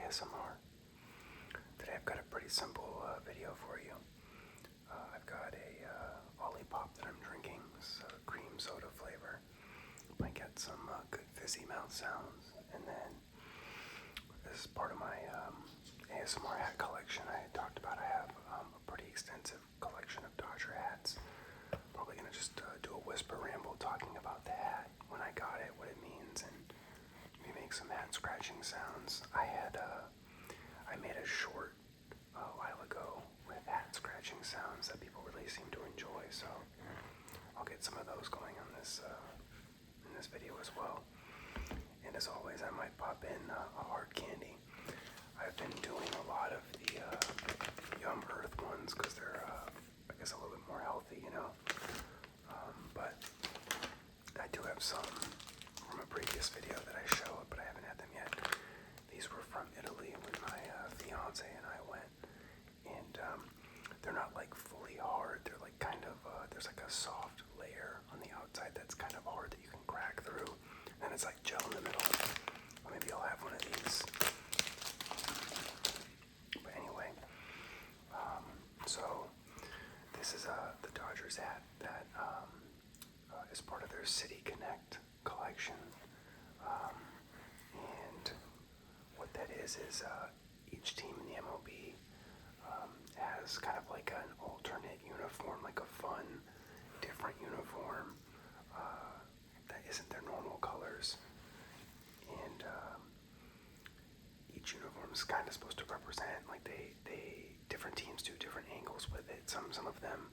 ASMR. Today I've got a pretty simple video for you. I've got a lollipop that I'm drinking. It's cream soda flavor. Might get some good fizzy mouth sounds. And then this is part of my ASMR hat collection. I had talked about I have a pretty extensive collection of Dodger hats. Probably going to just do a whisper ramble talking about the hat, when I got it, what it means, and maybe make some hat scratching sounds. I made a short a while ago with hat scratching sounds that people really seem to enjoy, so I'll get some of those going on this in this video as well. And as always, I might pop in a hard candy. I've been doing a lot of the Yum Earth ones because they're, I guess, a little bit more healthy, you know. But I do have some from a previous video that I showed, but I haven't had them yet. These were from Italy when my fiance and I went, and they're not like fully hard. They're like kind of there's like a soft layer on the outside that's kind of hard that you can crack through, and it's like gel in the middle. Or maybe I'll have one of these. But anyway, so this is the Dodgers hat that is part of their City Connect collection, and what that is each team in the MLB has kind of like an alternate uniform, like a fun, different uniform that isn't their normal colors, and each uniform is kind of supposed to represent, like they different teams do different angles with it. Some of them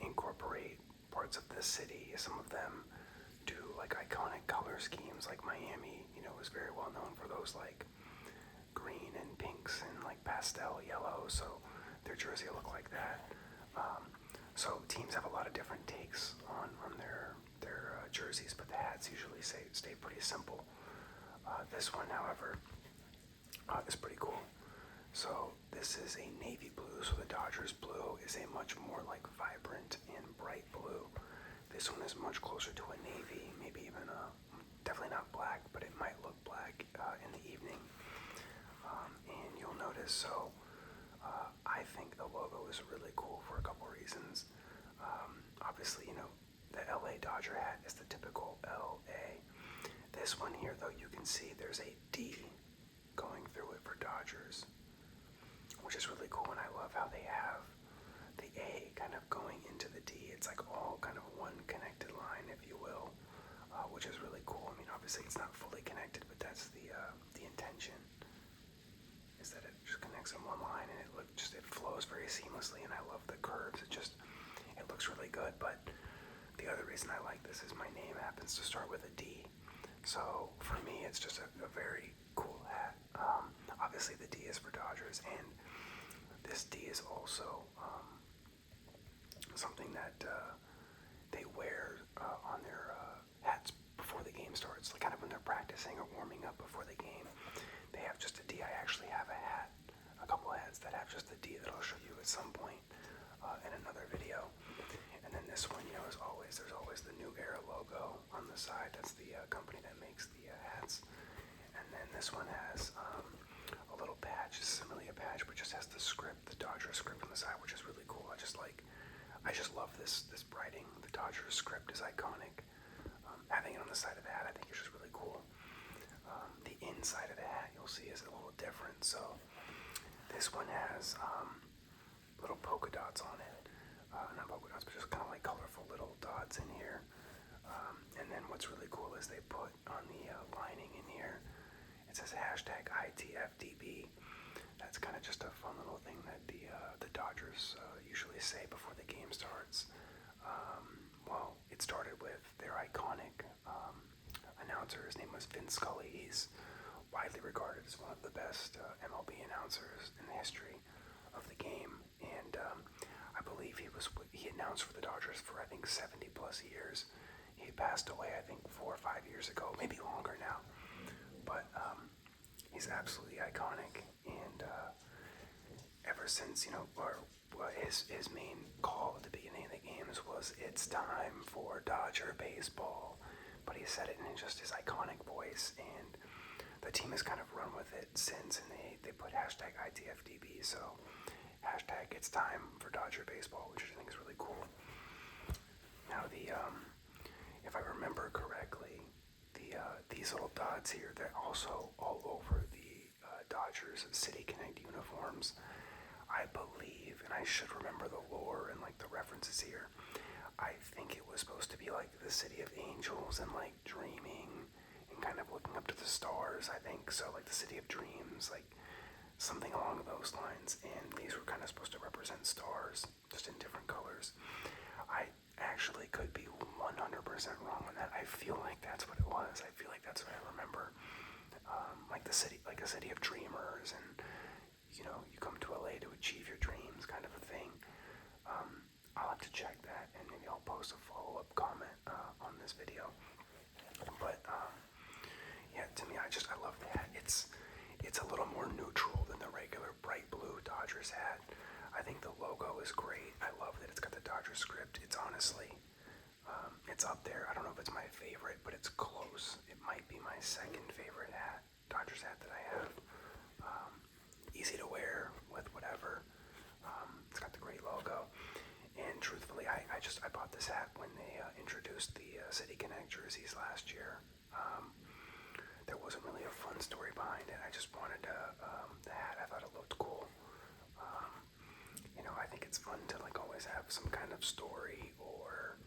incorporate parts of the city. Some of them do like iconic color schemes, like Miami, you know, is very well known for those like green and pinks and like pastel yellow, so their jersey will look like that. So teams have a lot of different takes on their jerseys, but the hats usually stay pretty simple. This one, however, is pretty cool. So this is a navy blue, so the Dodgers blue is a much more like vibrant and bright blue. This one is much closer to a navy, maybe even definitely not black, but it might look black in the evening. And you'll notice, so I think the logo is really cool for a couple reasons. Obviously, you know, the LA Dodger hat is the typical LA. This one here, though, you can see there's a D going through it for Dodgers, which is really cool, and I love how they have the A kind of going into the D. It's like all kind of one connected line, if you will, which is really cool. I mean, obviously it's not fully connected, but that's the intention, is that it just connects in one line, and it flows very seamlessly, and I love the curves. It looks really good. But the other reason I like this is my name happens to start with a D, so for me it's just a very cool hat. Obviously the D is for Dodgers, and this D is also something that they wear on their hats before the game starts, like kind of when they're practicing or warming up before the game. They have just a D. I actually have a couple of hats that have just the D that I'll show you at some point in another video. And then this one, you know, there's always the New Era logo on the side. That's the company that makes the hats. And then this one has a little patch. This isn't really a patch, but just has the script, the Dodger script on the side, which is really cool. I just love this writing. The Dodger script is iconic. Having it on the side of the hat, I think, is just really cool. The inside of the hat, you'll see, is a little different. So this one has little polka dots on it. Not polka dots, but just kind of like colorful little dots in here. And then what's really cool is they put on the lining in here, it says hashtag ITFDB. That's kind of just a fun little thing that the Dodgers usually say before the game starts. Well, it started with their iconic announcer. His name was Vin Scully. He's widely regarded as one of the best MLB announcers in the history of the game, and I believe he announced for the Dodgers for I think 70 plus years. He passed away I think 4 or 5 years ago, maybe longer now, but he's absolutely iconic, and ever since, you know, his main call at the beginning of the games was "It's time for Dodger baseball," but he said it in just his iconic voice, and the the team has kind of run with it since, and they put hashtag ITFDB, so hashtag it's time for Dodger baseball, which I think is really cool. Now if I remember correctly, these little dots here, they're also all over the Dodgers City Connect uniforms. I believe, and I should remember the lore and like the references here, I think it was supposed to be like the city of angels and like dreaming and kind of looking up to the stars, I think. So like the city of dreams, like something along those lines. And these were kind of supposed to represent stars, just in different colors. I actually could be 100% wrong on that. I feel like that's what it was. I feel like that's what I remember. Like the city, like a city of dreamers, and you know, you come to LA to achieve your dreams, kind of a thing. I'll have to check that, and maybe I'll post a follow-up comment on this video. But yeah, to me, I love the hat. It's a little more neutral than the regular bright blue Dodgers hat. I think the logo is great. I love that it's got the Dodgers script. It's honestly, it's up there. I don't know if it's my favorite, but it's close. It might be my second favorite hat, Dodgers hat that I have. Easy to wear with whatever. It's got the great logo. And truthfully, I bought this hat when they introduced the City Connect jerseys last year. There wasn't really a fun story behind it. I just wanted the hat. I thought it looked cool. You know, I think it's fun to like always have some kind of story or,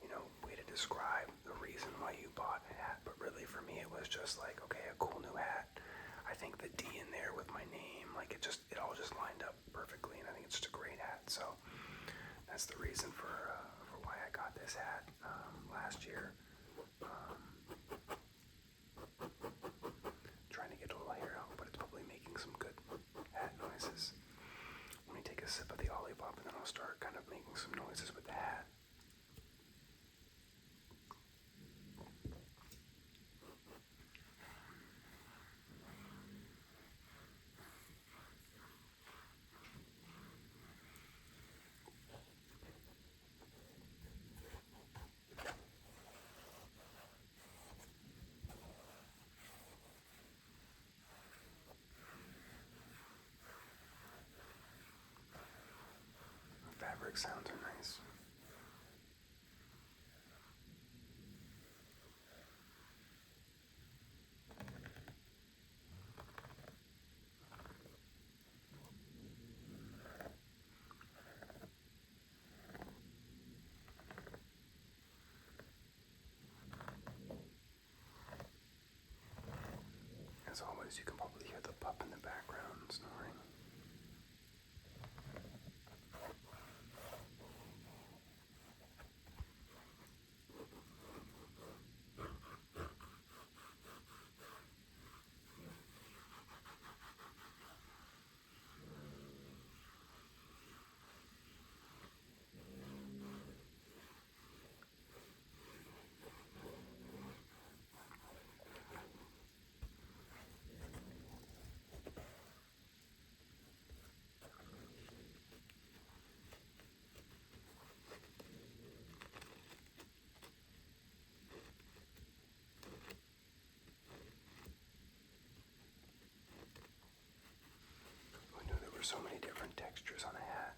you know, way to describe the reason why you bought a hat. But really for me, it was just like, okay, a cool new hat. I think the D in there with my name, like it all just lined up perfectly, and I think it's just a great hat. So that's the reason for why I got this hat last year. Trying to get a little hair out, but it's probably making some good hat noises. Let me take a sip of the Olipop, and then I'll start kind of making some noises with the hat. Fabric sounds are nice. As always, you can probably hear the pup in the background snoring. So many different textures on a hat.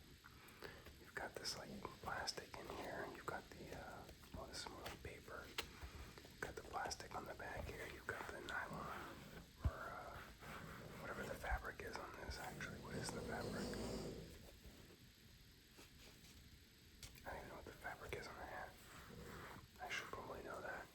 You've got this like plastic in here, and you've got the well, this is more like paper. You've got the plastic on the back here. You've got the nylon or whatever the fabric is on this. Actually, what is the fabric? I don't even know what the fabric is on a hat. I should probably know that.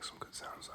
make some good sounds though.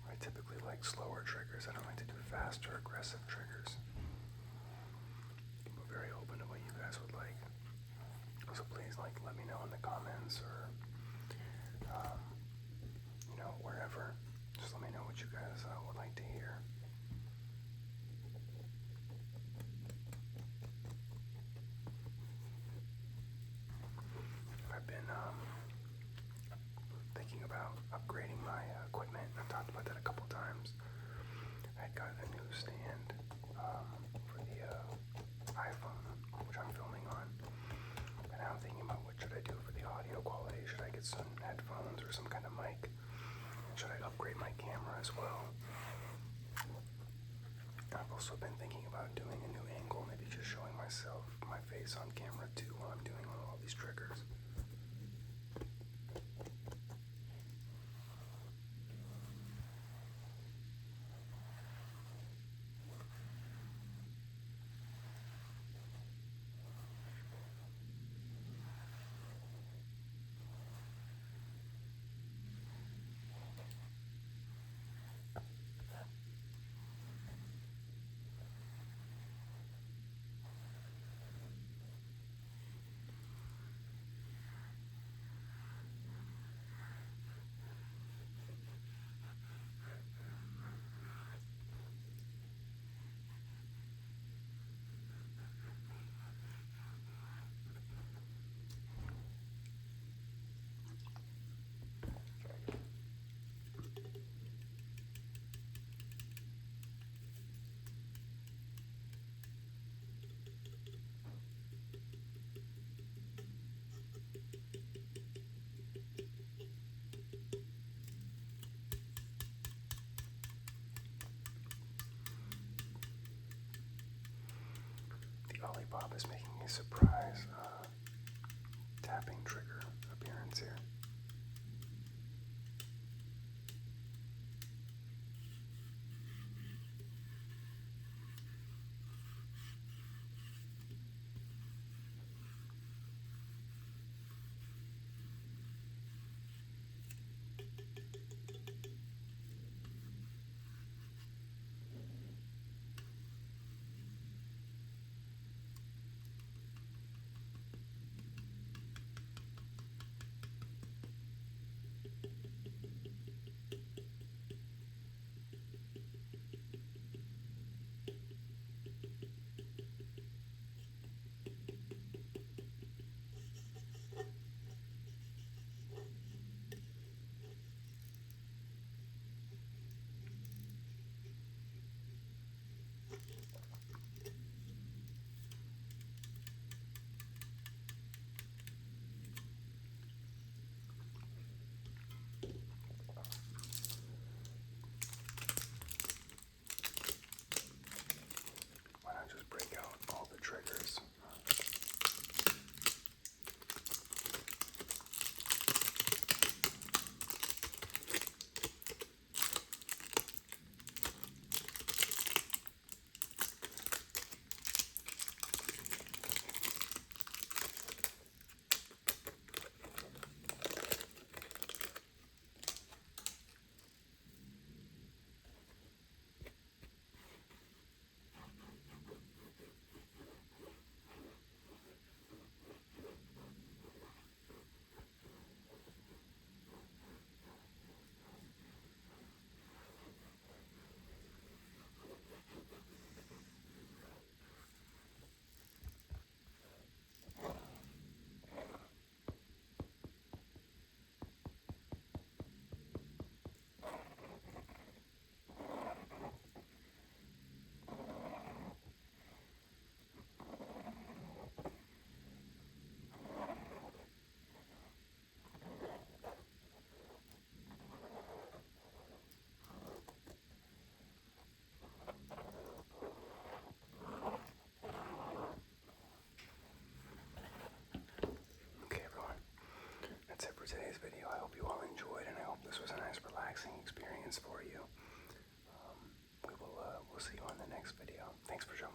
I typically like slower triggers. I don't like to do fast or aggressive triggers. I'm very open to what you guys would like. So please, like, let me know in the comments or, wherever. Just let me know what you guys would like to hear. I've been thinking about upgrading my equipment. I've talked about that a couple times. I got a new stand for the iPhone, which I'm filming on. And now I'm thinking about what should I do for the audio quality. Should I get some headphones or some kind of mic? Should I upgrade my camera as well? I've also been thinking about doing a new angle, maybe just showing myself, my face on camera too while I'm doing all these triggers. Olipop is making a surprise tapping trigger appearance here. Why not just break out all the triggers? this was a nice relaxing experience for you. We'll see you on the next video. Thanks for showing